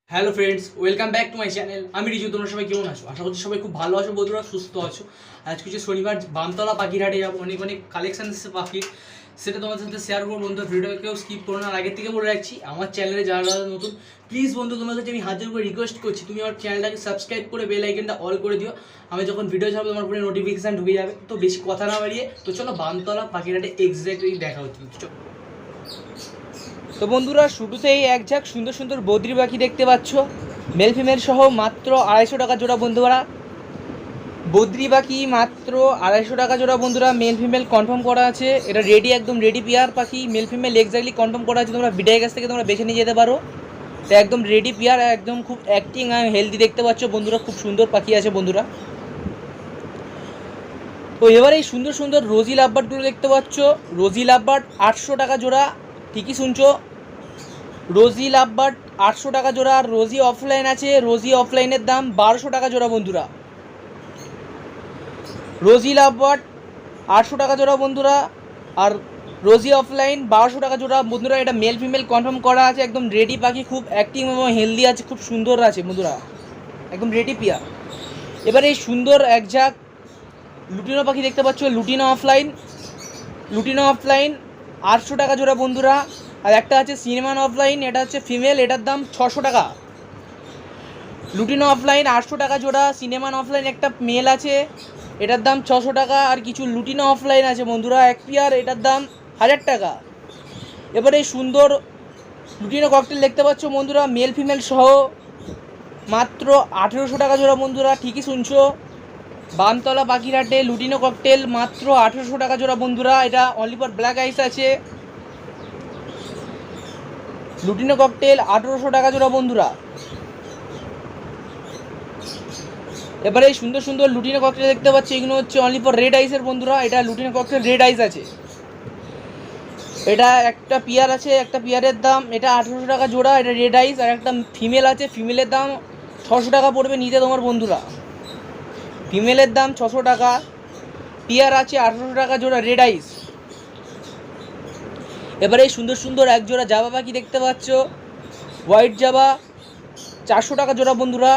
Hello friends, welcome back to my channel. আমি রিজু। তোমরা সবাই কেমন আছো? আশা করছি সবাই খুব ভালো আছো, বন্ধুরা সুস্থ আছো। আজকে হচ্ছে শনিবার, বামতলা পাখিরহাটে যাবো। অনেক অনেক কালেকশন এসেছে পাখির, সেটা তোমাদের সাথে শেয়ার করবো। বন্ধুরা ভিডিওটা কেউ স্কিপ করো না। আগের থেকে বলে রাখছি, আমার চ্যানেলে যারা যারা নতুন, প্লিজ বন্ধু তোমার কাছে আমি হাজার করে রিকোয়েস্ট করছি, তুমি আমার চ্যানেলটাকে সাবস্ক্রাইব করে বেল আইকনটা অল করে দিও। আমি যখন ভিডিও ছাড়বো তোমার ফোনে নোটিফিকেশান ঢুকে যাবে। তো বেশি কথা না বাড়িয়ে তো চলো বামতলা পাখিরহাটে এক্স্যাক্টলি দেখা হচ্ছে। তো বন্ধুরা, শুরুতেই এক ঝাঁক সুন্দর সুন্দর বদ্রি পাখি দেখতে পাচ্ছ, মেল ফিমেল সহ মাত্র 250 টাকা জোড়া। বন্ধুরা বদ্রি পাখি মাত্র 250 টাকা জোড়া। বন্ধুরা মেল ফিমেল কনফার্ম করা আছে, এটা রেডি, একদম রেডি পেয়ার পাখি। মেল ফিমেল এক্স্যাক্টলি কনফার্ম করা আছে, তোমরা বিডায়ের কাছ থেকে তোমরা বেছে নিয়ে যেতে পারো। তো একদম রেডি পেয়ার, একদম খুব অ্যাক্টিং আর হেলদি দেখতে পাচ্ছ বন্ধুরা, খুব সুন্দর পাখি আছে বন্ধুরা। তো এবার এই সুন্দর সুন্দর রোজি লাভবার্ডগুলো দেখতে পাচ্ছ, রোজি লাভবার্ড 800 টাকা জোড়া। ঠিকই শুনছো, রোজি লাভবার্ড 800 টাকা জোড়া। আর রোজি অফলাইন আছে, রোজি অফলাইনের দাম 1200 টাকা জোড়া বন্ধুরা। রোজি লাভবার্ড 800 টাকা জোড়া বন্ধুরা, আর রোজি অফলাইন 1200 টাকা জোড়া বন্ধুরা। এটা মেল ফিমেল কনফার্ম করা আছে, একদম রেডি পাখি, খুব অ্যাক্টিভ এবং হেলদি আছে, খুব সুন্দর আছে বন্ধুরা, একদম রেডি পিয়া। এবার এই সুন্দর এক ঝাঁক লুটিনো পাখি দেখতে পাচ্ছ, লুটিনো অফলাইন, লুটিনো অফলাইন 800 টাকা জোড়া বন্ধুরা। আর একটা আছে সিনেমান অফলাইন, এটা হচ্ছে ফিমেল, এটার দাম 600 টাকা। লুটিনো অফলাইন 800 টাকা জোড়া, সিনেমান অফলাইন একটা মেল আছে, এটার দাম 600 টাকা। আর কিছু লুটিনো অফলাইন আছে বন্ধুরা, এক পেয়ার, এটার দাম 1000 টাকা। এবারে এই সুন্দর লুটিনো ককটেল দেখতে পাচ্ছ বন্ধুরা, মেল ফিমেল সহ মাত্র 1800 টাকা জোড়া বন্ধুরা। ঠিকই শুনছো, বামতলা পাখিরহাটে লুটিনো ককটেল মাত্র 1800 টাকা জোড়া বন্ধুরা। এটা অনলি ফর ব্ল্যাক আইস আছে, লুটিনো ককটেল 1800 টাকা জোড়া বন্ধুরা। এবারে এই সুন্দর সুন্দর লুটিনো ককটেল দেখতে পাচ্ছি, এগুলো হচ্ছে অনলি ফর রেড আইসের বন্ধুরা। এটা লুটিনো ককটেল রেড আইস আছে, এটা একটা পেয়ার আছে, একটা পেয়ারের দাম এটা 1800 টাকা জোড়া, এটা রেড আইস। আর একটা ফিমেল আছে, ফিমেলের দাম 600 টাকা পড়বে নিতে তোমার বন্ধুরা। ফিমেলের দাম 600 টাকা, পেয়ার আছে 1800 টাকা জোড়া, রেড আইস। এবারে এই সুন্দর সুন্দর এক জোড়া জাবা পাখি দেখতে পাচ্ছ, হোয়াইট জাবা 400 টাকা জোড়া বন্ধুরা।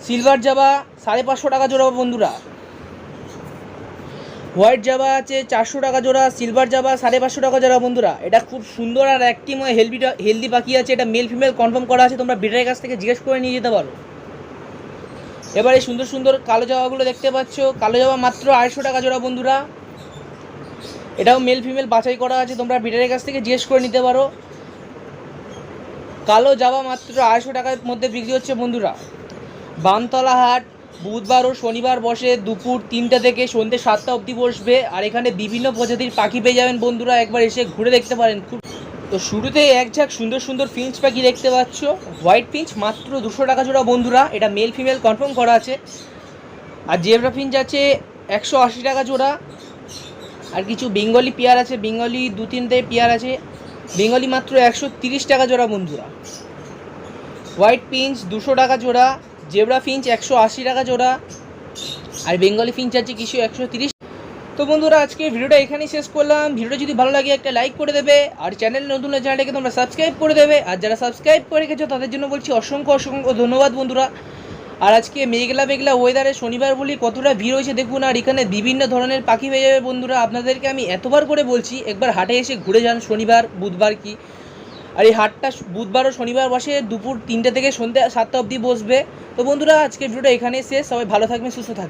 সিলভার জাবা 550 টাকা জোড়া বন্ধুরা। হোয়াইট জাবা আছে 400 টাকা জোড়া, সিলভার জাবা 550 টাকা জোড়া বন্ধুরা। এটা খুব সুন্দর আর অ্যাক্টিভ হেলদি পাখি আছে, এটা মেল ফিমেল কনফার্ম করা আছে, তোমরা বিডারের কাছ থেকে জিজ্ঞেস করে নিয়ে যেতে পারো। এবার এই সুন্দর সুন্দর কালো জাবাগুলো দেখতে পাচ্ছ, কালো জাবা মাত্র 250 টাকা জোড়া বন্ধুরা। এটাও মেল ফিমেল বাছাই করা আছে, তোমরা বিডারের কাছ থেকে জিজ্ঞেস করে নিতে পারো। কালো জাবা মাত্র 250 টাকার মধ্যে বিক্রি হচ্ছে বন্ধুরা। বামতলা হাট বুধবার ও শনিবার বসে, দুপুর 3টা থেকে সন্ধ্যে 7টা অবধি বসবে। আর এখানে বিভিন্ন প্রজাতির পাখি পেয়ে যাবেন বন্ধুরা, একবার এসে ঘুরে দেখতে পারেন। তো শুরুতেই এক ঝাঁক সুন্দর সুন্দর ফিঞ্চ পাখি দেখতে পাচ্ছ, হোয়াইট ফিঞ্চ মাত্র 200 টাকা জোড়া বন্ধুরা। এটা মেল ফিমেল কনফার্ম করা আছে। আর জেব্রা ফিঞ্চ আছে 180 টাকা জোড়া। আর কিছু বেঙ্গলি পেয়ার আছে, বেঙ্গলি 2-3টে পেয়ার আছে, বেঙ্গলি মাত্র 130 টাকা জোড়া বন্ধুরা। হোয়াইট ফিঞ্চ 200 টাকা জোড়া, জেব্রা ফিঞ্চ 180 টাকা জোড়া, আর বেঙ্গলি ফিঞ্চ আছে কিছু 130। তো বন্ধুরা আজকে ভিডিওটা এখানেই শেষ করলাম। ভিডিওটা যদি ভালো লাগে একটা লাইক করে দেবে, আর চ্যানেল নতুন চ্যানেলটাকে তোমরা সাবস্ক্রাইব করে দেবে। আর যারা সাবস্ক্রাইব করে রেখেছো তাদের জন্য বলছি অসংখ্য অসংখ্য ধন্যবাদ বন্ধুরা। আর আজকে মেঘলা মেঘলা ওয়েদারে শনিবার বলি কতটা ভিড় হয়েছে দেখুন। আর এখানে বিভিন্ন ধরনের পাখি পেয়ে যাবে বন্ধুরা। আপনাদেরকে আমি এতবার করে বলছি, একবার হাটে এসে ঘুরে যান, শনিবার বুধবার কি। আর এই হাটটা বুধবার ও শনিবার বসে, দুপুর 3টে থেকে সন্ধ্যে 7টা অবধি বসবে। তো বন্ধুরা আজকের ভিডিওটা এখানেই শেষ, সবাই ভালো থাকবেন, সুস্থ থাকবেন।